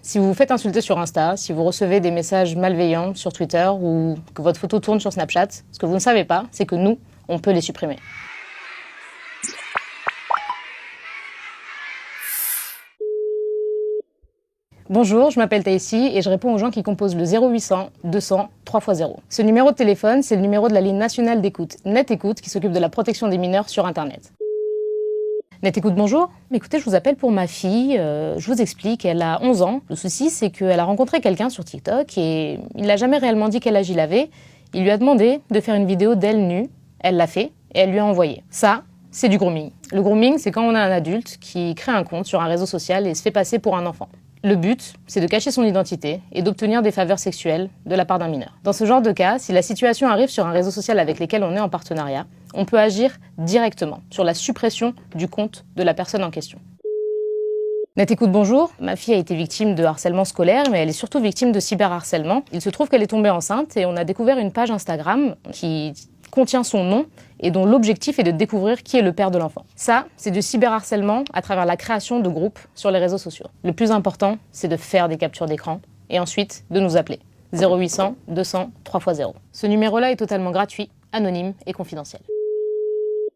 Si vous vous faites insulter sur Insta, si vous recevez des messages malveillants sur Twitter ou que votre photo tourne sur Snapchat, ce que vous ne savez pas, c'est que nous, on peut les supprimer. Bonjour, je m'appelle Taïssi et je réponds aux gens qui composent le 0800 200 3x0. Ce numéro de téléphone, c'est le numéro de la ligne nationale d'écoute NetÉcoute qui s'occupe de la protection des mineurs sur Internet. NetÉcoute, bonjour. Écoutez, je vous appelle pour ma fille. Je vous explique, elle a 11 ans. Le souci, c'est qu'elle a rencontré quelqu'un sur TikTok et il n'a jamais réellement dit quel âge il avait. Il lui a demandé de faire une vidéo d'elle nue. Elle l'a fait et elle lui a envoyé. Ça, c'est du grooming. Le grooming, c'est quand on a un adulte qui crée un compte sur un réseau social et se fait passer pour un enfant. Le but, c'est de cacher son identité et d'obtenir des faveurs sexuelles de la part d'un mineur. Dans ce genre de cas, si la situation arrive sur un réseau social avec lequel on est en partenariat, on peut agir directement sur la suppression du compte de la personne en question. NetÉcoute, bonjour. Ma fille a été victime de harcèlement scolaire, mais elle est surtout victime de cyberharcèlement. Il se trouve qu'elle est tombée enceinte et on a découvert une page Instagram qui contient son nom et dont l'objectif est de découvrir qui est le père de l'enfant. Ça, c'est du cyberharcèlement à travers la création de groupes sur les réseaux sociaux. Le plus important, c'est de faire des captures d'écran et ensuite de nous appeler. 0800 200 3x0. Ce numéro-là est totalement gratuit, anonyme et confidentiel.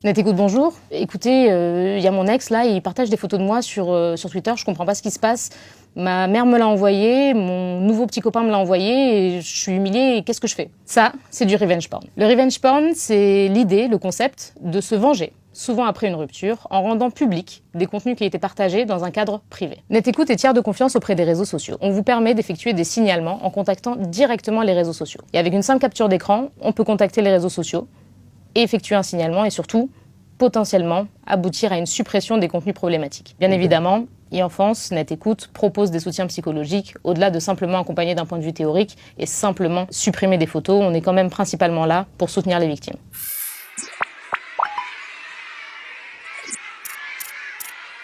NetÉcoute, bonjour. Écoutez, y a mon ex là, il partage des photos de moi sur Twitter, je comprends pas ce qui se passe. Ma mère me l'a envoyé, mon nouveau petit copain me l'a envoyé et je suis humiliée et qu'est-ce que je fais? Ça, c'est du revenge porn. Le revenge porn, c'est l'idée, le concept de se venger, souvent après une rupture, en rendant public des contenus qui étaient partagés dans un cadre privé. NetÉcoute est tiers de confiance auprès des réseaux sociaux. On vous permet d'effectuer des signalements en contactant directement les réseaux sociaux. Et avec une simple capture d'écran, on peut contacter les réseaux sociaux et effectuer un signalement et surtout, potentiellement, aboutir à une suppression des contenus problématiques. Bien évidemment, e-Enfance, NetÉcoute propose des soutiens psychologiques au-delà de simplement accompagner d'un point de vue théorique et simplement supprimer des photos. On est quand même principalement là pour soutenir les victimes.